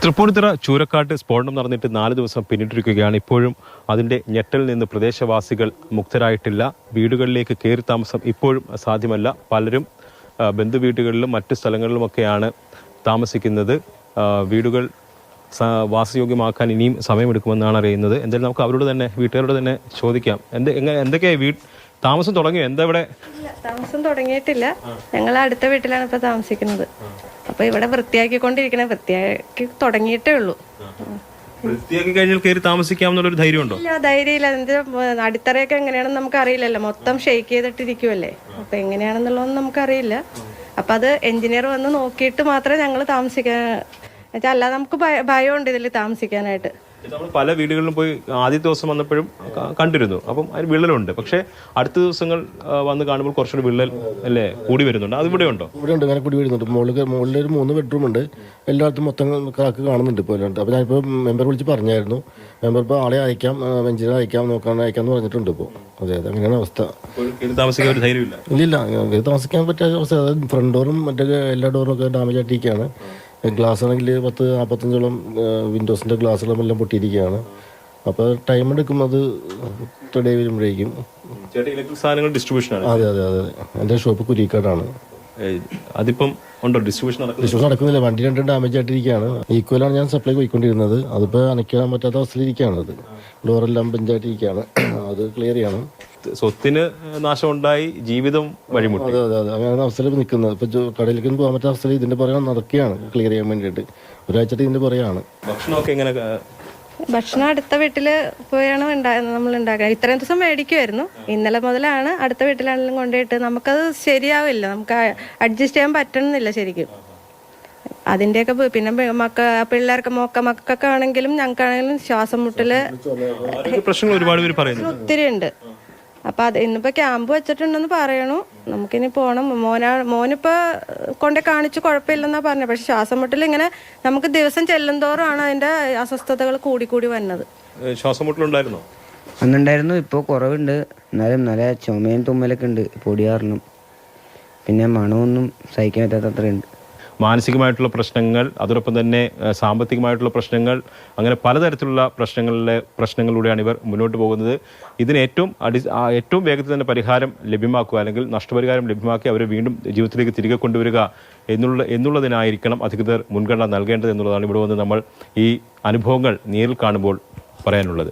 തൃപ്പൂണിത്തുറ ചൂരക്കാട്ട് സ്ഫോടനം നടന്നിട്ട് 4 ദിവസം പിന്നിട്ടിരിക്കുകയാണ്. ഇപ്പോഴും അതിൻ്റെ ഞെട്ടലിൽ നിന്ന് പ്രദേശവാസികൾ മുക്തരായിട്ടില്ല. വീടുകളിലേക്ക് കയറി താമസം ഇപ്പോഴും സാധ്യമല്ല. പലരും ബന്ധുവീടുകളിലും മറ്റ് സ്ഥലങ്ങളിലുമൊക്കെയാണ് താമസിക്കുന്നത്. വീടുകൾ വാസയോഗ്യമാക്കാൻ ഇനിയും സമയമെടുക്കുമെന്നാണ് അറിയുന്നത്. എന്തായാലും നമുക്ക് അവരോട് തന്നെ വീട്ടുകാരോട് തന്നെ ചോദിക്കാം. എന്തൊക്കെയായി താമസം തുടങ്ങിയോ? എന്താ ഇവിടെ താമസം തുടങ്ങിയിട്ടില്ല. ഞങ്ങൾ അടുത്ത വീട്ടിലാണ് ഇപ്പൊ താമസിക്കുന്നത്. അപ്പൊ ഇവിടെ വൃത്തിയാക്കിക്കൊണ്ടിരിക്കണേ, വൃത്തിയാക്കി തുടങ്ങിയിട്ടേ ഉള്ളൂ. വൃത്തിയാക്കി കഴിഞ്ഞാൽ കയറി താമസിക്കാമെന്നുള്ളൊരു ധൈര്യമുണ്ടോ? ഇല്ല, ധൈര്യമില്ല. അതിന്റെ അടിത്തറയൊക്കെ എങ്ങനെയാണെന്ന് നമുക്ക് അറിയില്ലല്ലോ. മൊത്തം ഷെയ്ക്ക് ചെയ്തിട്ടിരിക്കുവല്ലേ. അപ്പൊ എങ്ങനെയാണെന്നുള്ളതൊന്നും നമുക്കറിയില്ല. അപ്പൊ അത് എഞ്ചിനീയർ വന്ന് നോക്കിയിട്ട് മാത്രമേ ഞങ്ങൾ താമസിക്കാൻ, അല്ലാതെ നമുക്ക് ഭയമുണ്ട് ഇതിൽ താമസിക്കാനായിട്ട്. നമ്മൾ പല വീടുകളിലും പോയി ആദ്യത്തെ ദിവസം വന്നപ്പോഴും കണ്ടിരുന്നു. അപ്പം അതിന് വിള്ളലുണ്ട്. പക്ഷെ അടുത്ത ദിവസങ്ങൾ വന്ന് കാണുമ്പോൾ കുറച്ചുകൂടി വിള്ളൽ അല്ലേ കൂടി വരുന്നുണ്ട്. അത് ഇവിടെ ഉണ്ടോ? ഇവിടെ ഉണ്ട്, അങ്ങനെ കൂടി വരുന്നുണ്ട്. മുകളിലൊരു 3 ബെഡ്റൂം ഉണ്ട്. എല്ലായിടത്തും മൊത്തം ക്രാക്ക് കാണുന്നുണ്ട് ഇപ്പോൾ. അപ്പോൾ ഞാനിപ്പോൾ മെമ്പർ വിളിച്ച് പറഞ്ഞായിരുന്നു. മെമ്പർ ഇപ്പോൾ ആളെ അയക്കാം, എഞ്ചിനീയർ അയക്കാമെന്ന് പറഞ്ഞിട്ടുണ്ട് ഇപ്പോൾ. അതെ, അങ്ങനെയാണ് അവസ്ഥ. താമസിക്കാൻ ഒരു ധൈര്യമില്ല. ഇല്ല, താമസിക്കാൻ പറ്റാത്ത അവസ്ഥ. അതായത് ഫ്രണ്ട് ഡോറും മറ്റേ എല്ലാ ഡോറും ഒക്കെ ഡാമേജ് ആയിട്ടിരിക്കുകയാണ്. ഗ്ലാസ് ആണെങ്കിൽ 40-45ഓളം വിൻഡോസിൻ്റെ ഗ്ലാസ്സുകളെല്ലാം പൊട്ടിയിരിക്കുകയാണ്. അപ്പോൾ ടൈം എടുക്കും അത് റെഡി വരുമ്പോഴേക്കും. അതെ അതെ അതെ, എൻ്റെ ഷോപ്പ് കുരിക്കാടാണ്. അതിപ്പം ഉണ്ടോ ഡിസ്ട്രിബ്യൂഷൻ നടക്കുന്നില്ല. വണ്ടി 2 ഡാമേജ് ആയിട്ടിരിക്കുകയാണ്. ഈക്വലാണ് ഞാൻ സപ്ലൈ പോയിക്കൊണ്ടിരുന്നത്. അതിപ്പോൾ അനയ്ക്കാൻ പറ്റാത്ത അവസ്ഥയിലിരിക്കുകയാണ്. അത് ഡോറെല്ലാം ബെഞ്ചായിട്ടിരിക്കുകയാണ്. അത് ക്ലിയർ ചെയ്യണം. സ്വത്തിന് നാശം ഉണ്ടായി, ജീവിതം വഴിമുട്ടി. അതെ അതെ അതെ, അങ്ങനെ അവസ്ഥയിൽ നിൽക്കുന്നത്. ഇപ്പൊ കടയിലേക്ക് പോകാൻ പറ്റാത്ത അവസ്ഥയിൽ ഇതിന്റെ പുറകെ നടക്കുകയാണ് ക്ലിയർ ചെയ്യാൻ വേണ്ടിയിട്ട്. ഒരാഴ്ചത്തെ ഇതിന്റെ പുറകെയാണ്. ഭക്ഷണമൊക്കെ എങ്ങനെ? ഭക്ഷണം അടുത്ത വീട്ടില് പോയാണ് നമ്മൾ ഉണ്ടാക്കുക. ഇത്രയും ദിവസം മേടിക്കുമായിരുന്നു. ഇന്നലെ മുതലാണ് അടുത്ത വീട്ടിലാണെങ്കിലും കൊണ്ടുപോയിട്ട് നമുക്കത് ശരിയാവില്ല. നമുക്ക് അഡ്ജസ്റ്റ് ചെയ്യാൻ പറ്റണമെന്നില്ല ശരിക്കും. അതിൻ്റെയൊക്കെ പിന്നെ പിള്ളേർക്ക് മക്കൾക്കൊക്കെ ആണെങ്കിലും ഞങ്ങൾക്കാണെങ്കിലും ശ്വാസം മുട്ടല് പ്രശ്നങ്ങൾ ഒരുപാട് പേര് പറയുന്നു. ഒത്തിരി ഉണ്ട്. അപ്പൊ അത് ഇന്നിപ്പോ ക്യാമ്പ് വെച്ചിട്ടുണ്ടെന്ന് പറയണു. നമുക്കിനി പോണം. മോനിപ്പോ കൊണ്ടേ കാണിച്ചു, കുഴപ്പമില്ലെന്നാ പറഞ്ഞത്. പക്ഷെ ശ്വാസം മുട്ടൽ ഇങ്ങനെ നമുക്ക് ദിവസം ചെല്ലുന്തോറും ആണ് അതിന്റെ അസ്വസ്ഥതകൾ കൂടി വരുന്നത്. ശ്വാസം മുട്ടലുണ്ടായിരുന്നോ? അന്നുണ്ടായിരുന്നു. ഇപ്പോൾ കുറവുണ്ട്. എന്നാലും നല്ല ചുമയും തുമ്മലൊക്കെ ഉണ്ട്, പൊടി കാരണം. പിന്നെ മണമൊന്നും സഹിക്കാൻ പറ്റാത്തത്രയുണ്ട്. മാനസികമായിട്ടുള്ള പ്രശ്നങ്ങൾ, അതോടൊപ്പം തന്നെ സാമ്പത്തികമായിട്ടുള്ള പ്രശ്നങ്ങൾ, അങ്ങനെ പലതരത്തിലുള്ള പ്രശ്നങ്ങളിലൂടെയാണ് ഇവർ മുന്നോട്ട് പോകുന്നത്. ഇതിന് ഏറ്റവും വേഗത്തിൽ തന്നെ പരിഹാരം ലഭ്യമാക്കുക, അല്ലെങ്കിൽ നഷ്ടപരിഹാരം ലഭ്യമാക്കി അവരെ വീണ്ടും ജീവിതത്തിലേക്ക് തിരികെ കൊണ്ടുവരിക എന്നുള്ളതിനായിരിക്കണം അധികൃതർ മുൻഗണന നൽകേണ്ടത് എന്നുള്ളതാണ് ഇവിടെ വന്ന് നമ്മൾ ഈ അനുഭവങ്ങൾ നേരിൽ കാണുമ്പോൾ പറയാനുള്ളത്.